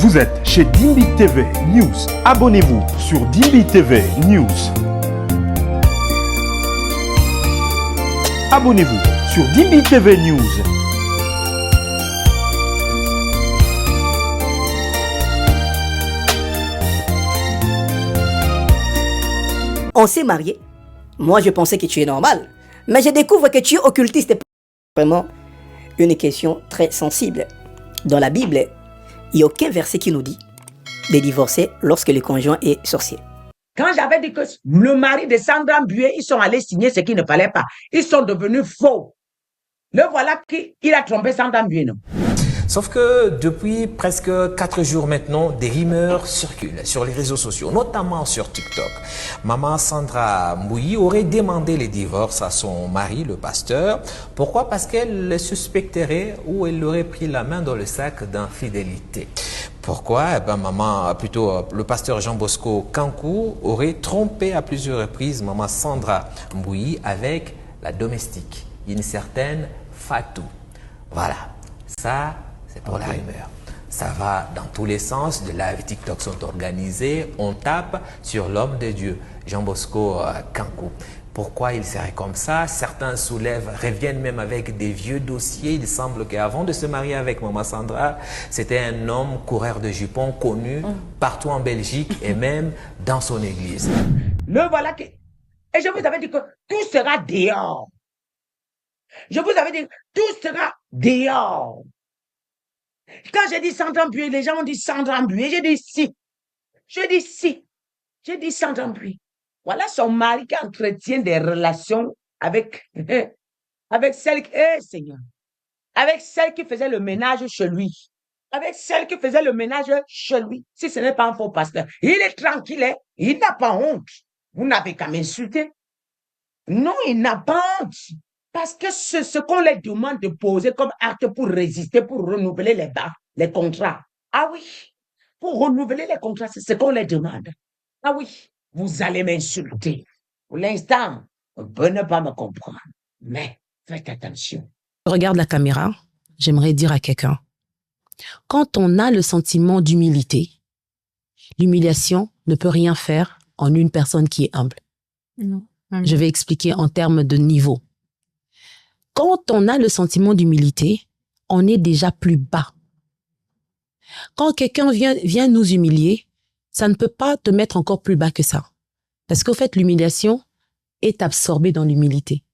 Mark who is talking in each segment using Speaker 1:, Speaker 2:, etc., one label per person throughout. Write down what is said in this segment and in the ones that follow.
Speaker 1: Vous êtes chez Dimbi TV News. Abonnez-vous sur Dimbi TV News. Abonnez-vous sur Dimbi TV News.
Speaker 2: On s'est marié. Moi, je pensais que tu es normal. Mais je découvre que tu es occultiste. Vraiment une question très sensible. Dans la Bible, il n'y a aucun verset qui nous dit de divorcer lorsque le conjoint est sorcier.
Speaker 3: Quand j'avais dit que le mari de Sandra Mbué, ils sont allés signer ce qu'il ne fallait pas. Ils sont devenus faux. Le voilà qu'il a trompé Sandra Mbué, non?
Speaker 4: Sauf que depuis presque 4 jours maintenant, des rumeurs circulent sur les réseaux sociaux, notamment sur TikTok. Maman Sandra Mbué aurait demandé le divorce à son mari, le pasteur. Pourquoi? Parce qu'elle le suspecterait ou elle aurait pris la main dans le sac d'infidélité. Pourquoi? Eh ben, le pasteur Jean Bosco Kankou aurait trompé à plusieurs reprises maman Sandra Mbué avec la domestique, une certaine Fatou. Voilà, ça c'est pour la rumeur. Ça va dans tous les sens, de live TikTok sont organisés, on tape sur l'homme de Dieu, Jean Bosco Kankou. Pourquoi il serait comme ça? Certains reviennent même avec des vieux dossiers. Il semble qu'avant de se marier avec Maman Sandra, c'était un homme coureur de jupons connu partout en Belgique et même dans son église.
Speaker 3: Le voilà que... Et je vous avais dit que tout sera dehors. Je vous avais dit que tout sera dehors. Quand j'ai dit Sandra Mbué, les gens ont dit Sandra Mbué. J'ai dit si. J'ai dit Sandra Mbué. Voilà son mari qui entretient des relations avec celle qui... Seigneur. Avec celle qui faisait le ménage chez lui. Avec celle qui faisait le ménage chez lui. Si ce n'est pas un faux pasteur. Il est tranquille, hein? Il n'a pas honte. Vous n'avez qu'à m'insulter. Non, il n'a pas honte. Parce que ce qu'on les demande de poser comme acte pour résister, pour renouveler les contrats. Ah oui, pour renouveler les contrats, c'est ce qu'on les demande. Ah oui, vous allez m'insulter. Pour l'instant, on peut ne pas me comprendre. Mais faites attention.
Speaker 5: Je regarde la caméra, j'aimerais dire à quelqu'un, quand on a le sentiment d'humilité, l'humiliation ne peut rien faire en une personne qui est humble.
Speaker 6: Non.
Speaker 5: Je vais expliquer en termes de niveau. Quand on a le sentiment d'humilité, on est déjà plus bas. Quand quelqu'un vient nous humilier, ça ne peut pas te mettre encore plus bas que ça. Parce qu'au fait, l'humiliation est absorbée dans l'humilité.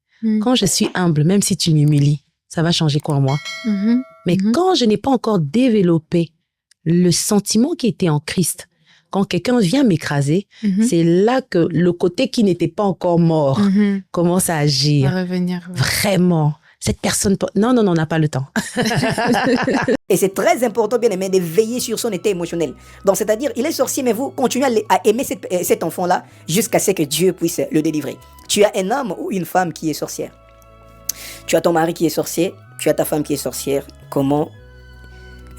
Speaker 5: Quand je suis humble, même si tu m'humilies, ça va changer quoi en moi? Mais quand je n'ai pas encore développé le sentiment qui était en Christ, quand quelqu'un vient m'écraser, c'est là que le côté qui n'était pas encore mort commence à agir.
Speaker 6: À revenir.
Speaker 5: Vraiment. Cette personne... Non, on n'a pas le temps.
Speaker 2: Et c'est très important, bien aimé, de veiller sur son état émotionnel. Donc, c'est-à-dire, il est sorcier, mais vous continuez à aimer cet enfant-là jusqu'à ce que Dieu puisse le délivrer. Tu as un homme ou une femme qui est sorcière. Tu as ton mari qui est sorcier, tu as ta femme qui est sorcière. Comment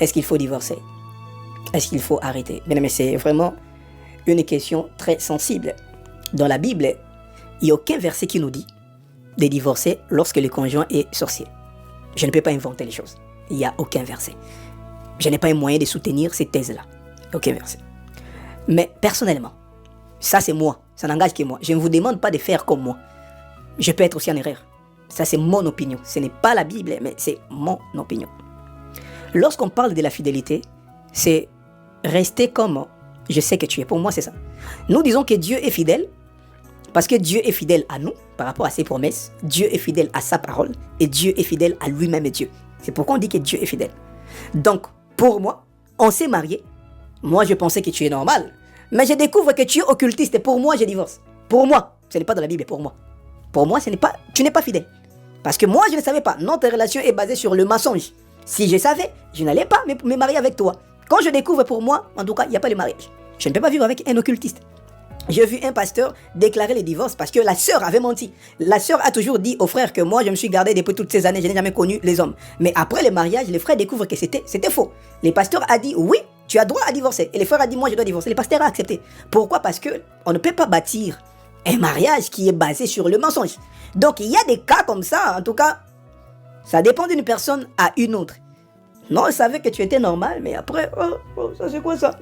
Speaker 2: est-ce qu'il faut divorcer? Est-ce qu'il faut arrêter? Bien aimé, c'est vraiment une question très sensible. Dans la Bible, il n'y a aucun verset qui nous dit de divorcer lorsque le conjoint est sorcier. Je ne peux pas inventer les choses. Il n'y a aucun verset. Je n'ai pas un moyen de soutenir ces thèses-là. Aucun verset. Mais personnellement, ça c'est moi. Ça n'engage que moi. Je ne vous demande pas de faire comme moi. Je peux être aussi en erreur. Ça c'est mon opinion. Ce n'est pas la Bible, mais c'est mon opinion. Lorsqu'on parle de la fidélité, c'est rester comme je sais que tu es. Pour moi, c'est ça. Nous disons que Dieu est fidèle parce que Dieu est fidèle à nous par rapport à ses promesses. Dieu est fidèle à sa parole et Dieu est fidèle à lui-même et Dieu. C'est pourquoi on dit que Dieu est fidèle. Donc, pour moi, on s'est marié. Moi, je pensais que tu es normal. Mais je découvre que tu es occultiste et pour moi, je divorce. Pour moi, ce n'est pas dans la Bible, pour moi. Pour moi, tu n'es pas fidèle. Parce que moi, je ne savais pas. Notre relation est basée sur le mensonge. Si je savais, je n'allais pas me marier avec toi. Quand je découvre pour moi, en tout cas, il n'y a pas de mariage. Je ne peux pas vivre avec un occultiste. J'ai vu un pasteur déclarer le divorce parce que la sœur avait menti. La sœur a toujours dit au frère que moi, je me suis gardé depuis toutes ces années, je n'ai jamais connu les hommes. Mais après le mariage, les frères découvrent que c'était faux. Le pasteur a dit oui, tu as droit à divorcer. Et le frère a dit moi, je dois divorcer. Le pasteur a accepté. Pourquoi? Parce que on ne peut pas bâtir un mariage qui est basé sur le mensonge. Donc il y a des cas comme ça, en tout cas, ça dépend d'une personne à une autre. Non, elle savait que tu étais normal, mais après, ça c'est quoi ça?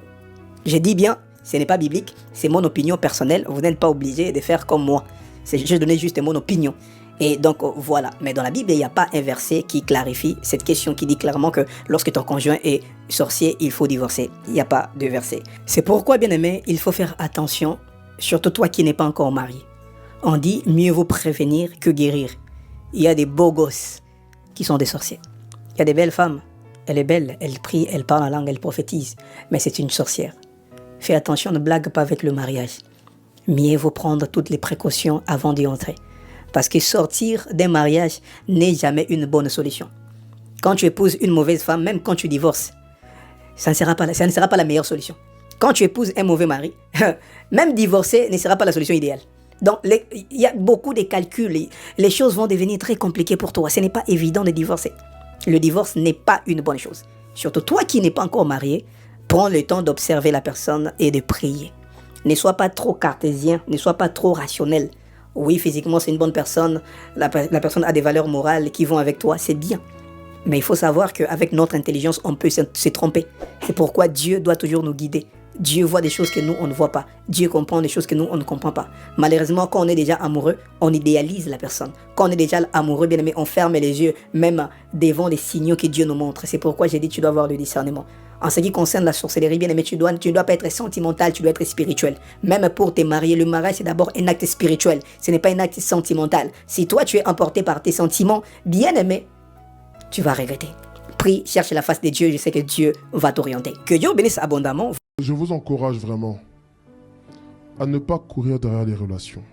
Speaker 2: J'ai dit bien, ce n'est pas biblique, c'est mon opinion personnelle. Vous n'êtes pas obligé de faire comme moi. Je donnais juste mon opinion. Et donc voilà. Mais dans la Bible, il n'y a pas un verset qui clarifie cette question, qui dit clairement que lorsque ton conjoint est sorcier, il faut divorcer. Il n'y a pas de verset. C'est pourquoi, bien aimé, il faut faire attention, surtout toi qui n'es pas encore marié. On dit mieux vaut prévenir que guérir. Il y a des beaux gosses qui sont des sorciers. Il y a des belles femmes. Elle est belle, elle prie, elle parle la langue, elle prophétise. Mais c'est une sorcière. Fais attention, ne blague pas avec le mariage. Mieux vaut prendre toutes les précautions avant d'y entrer. Parce que sortir d'un mariage n'est jamais une bonne solution. Quand tu épouses une mauvaise femme, même quand tu divorces, ça ne sera pas la meilleure solution. Quand tu épouses un mauvais mari, même divorcer ne sera pas la solution idéale. Donc, il y a beaucoup de calculs. Les choses vont devenir très compliquées pour toi. Ce n'est pas évident de divorcer. Le divorce n'est pas une bonne chose. Surtout toi qui n'es pas encore marié, prends le temps d'observer la personne et de prier. Ne sois pas trop cartésien, ne sois pas trop rationnel. Oui, physiquement, c'est une bonne personne. La personne a des valeurs morales qui vont avec toi, c'est bien. Mais il faut savoir qu'avec notre intelligence, on peut se tromper. C'est pourquoi Dieu doit toujours nous guider. Dieu voit des choses que nous, on ne voit pas. Dieu comprend des choses que nous, on ne comprend pas. Malheureusement, quand on est déjà amoureux, on idéalise la personne. Quand on est déjà amoureux, bien aimé, on ferme les yeux, même devant les signaux que Dieu nous montre. C'est pourquoi j'ai dit tu dois avoir le discernement. En ce qui concerne la sorcellerie, bien aimé, tu ne dois pas être sentimental, tu dois être spirituel. Même pour te marier, le mariage, c'est d'abord un acte spirituel. Ce n'est pas un acte sentimental. Si toi, tu es emporté par tes sentiments, bien aimé, tu vas regretter. Prie, cherche la face de Dieu, je sais que Dieu va t'orienter. Que Dieu bénisse abondamment.
Speaker 6: Je vous encourage vraiment à ne pas courir derrière les relations.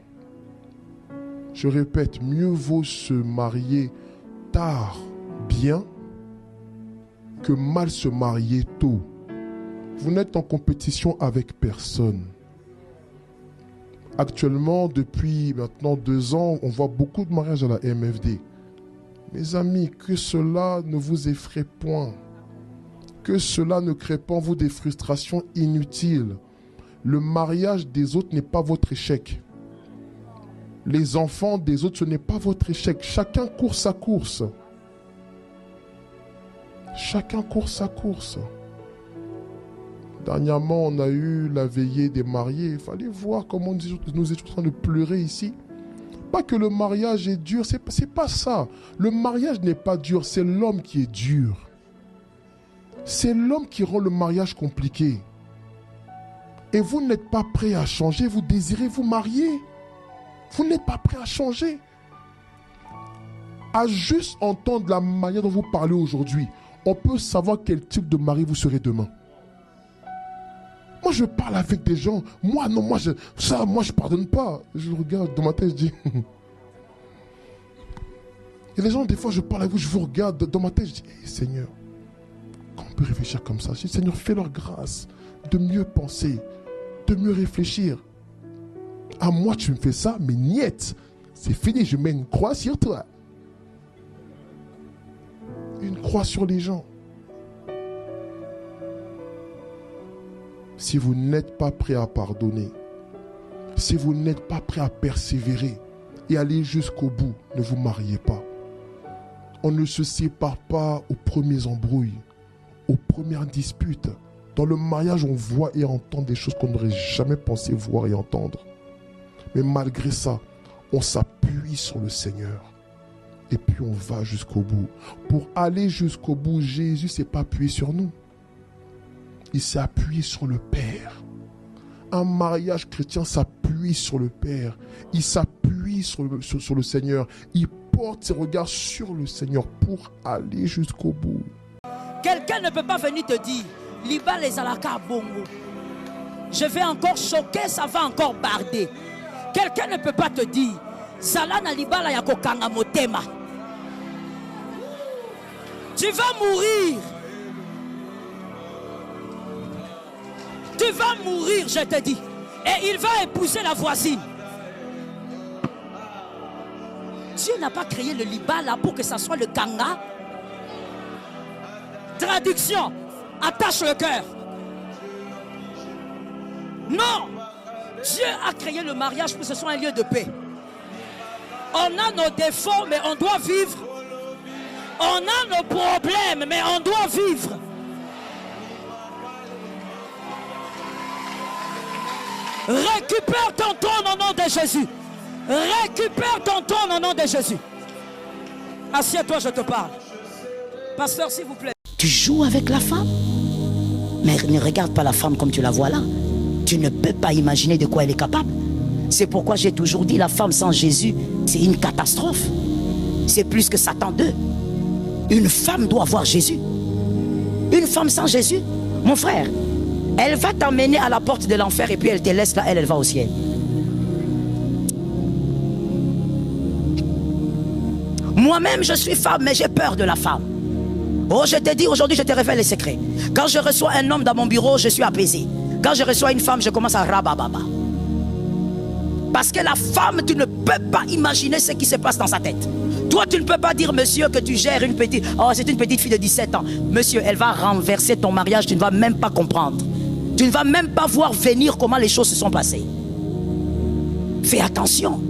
Speaker 6: Je répète, mieux vaut se marier tard, bien, que mal se marier tôt. Vous n'êtes en compétition avec personne. Actuellement, depuis maintenant 2 ans, on voit beaucoup de mariages à la MFD. Mes amis, que cela ne vous effraie point. Que cela ne crée pas en vous des frustrations inutiles. Le mariage des autres n'est pas votre échec. Les enfants des autres, ce n'est pas votre échec. Chacun court sa course. Chacun court sa course. Dernièrement, on a eu la veillée des mariés. Il fallait voir comment nous étions en train de pleurer ici. Pas que le mariage est dur, c'est pas ça. Le mariage n'est pas dur, c'est l'homme qui est dur. C'est l'homme qui rend le mariage compliqué. Et vous n'êtes pas prêt à changer, vous désirez vous marier. Vous n'êtes pas prêt à changer. À juste entendre la manière dont vous parlez aujourd'hui, on peut savoir quel type de mari vous serez demain. Moi, je parle avec des gens. Moi, je pardonne pas. Je regarde dans ma tête, je dis... Et les gens, des fois, je parle avec vous, je vous regarde dans ma tête, je dis, hey, Seigneur, on peut réfléchir comme ça. Je dis, Seigneur, fais leur grâce de mieux penser, de mieux réfléchir. À moi, tu me fais ça, mais niet. C'est fini, je mets une croix sur toi. Une croix sur les gens. Si vous n'êtes pas prêt à pardonner, si vous n'êtes pas prêt à persévérer et aller jusqu'au bout, ne vous mariez pas. On ne se sépare pas aux premières embrouilles, aux premières disputes. Dans le mariage, on voit et entend des choses qu'on n'aurait jamais pensé voir et entendre. Mais malgré ça, on s'appuie sur le Seigneur. Et puis on va jusqu'au bout. Pour aller jusqu'au bout, Jésus ne s'est pas appuyé sur nous. Il s'est appuyé sur le Père. Un mariage chrétien s'appuie sur le Père. Il s'appuie sur le Seigneur. Il porte ses regards sur le Seigneur pour aller jusqu'au bout.
Speaker 7: Quelqu'un ne peut pas venir te dire, Liba les alaka bongo. Je vais encore choquer, ça va encore barder. Quelqu'un ne peut pas te dire, Zalana Liba la yako kanga motema. Tu vas mourir. Tu vas mourir, je te dis. Et il va épouser la voisine. Dieu n'a pas créé le Liba là pour que ça soit le Kanga. Traduction, attache le cœur. Non, Dieu a créé le mariage pour que ce soit un lieu de paix. On a nos défauts, mais on doit vivre. On a nos problèmes, mais on doit vivre. Récupère ton trône au nom de Jésus. Récupère ton trône au nom de Jésus. Assieds-toi, je te parle. Pasteur, s'il vous plaît.
Speaker 2: Tu joues avec la femme, mais ne regarde pas la femme comme tu la vois là. Tu ne peux pas imaginer de quoi elle est capable. C'est pourquoi j'ai toujours dit, la femme sans Jésus, c'est une catastrophe. C'est plus que Satan 2. Une femme doit avoir Jésus. Une femme sans Jésus, mon frère, elle va t'emmener à la porte de l'enfer et puis elle te laisse là, elle va au ciel. Moi-même, je suis femme, mais j'ai peur de la femme. Oh, je te dis, aujourd'hui, je te révèle les secrets. Quand je reçois un homme dans mon bureau, je suis apaisé. Quand je reçois une femme, je commence à rabababa. Parce que la femme, tu ne peux pas imaginer ce qui se passe dans sa tête. Toi, tu ne peux pas dire, monsieur, que tu gères une petite... Oh, c'est une petite fille de 17 ans. Monsieur, elle va renverser ton mariage, tu ne vas même pas comprendre. Tu ne vas même pas voir venir comment les choses se sont passées. Fais attention.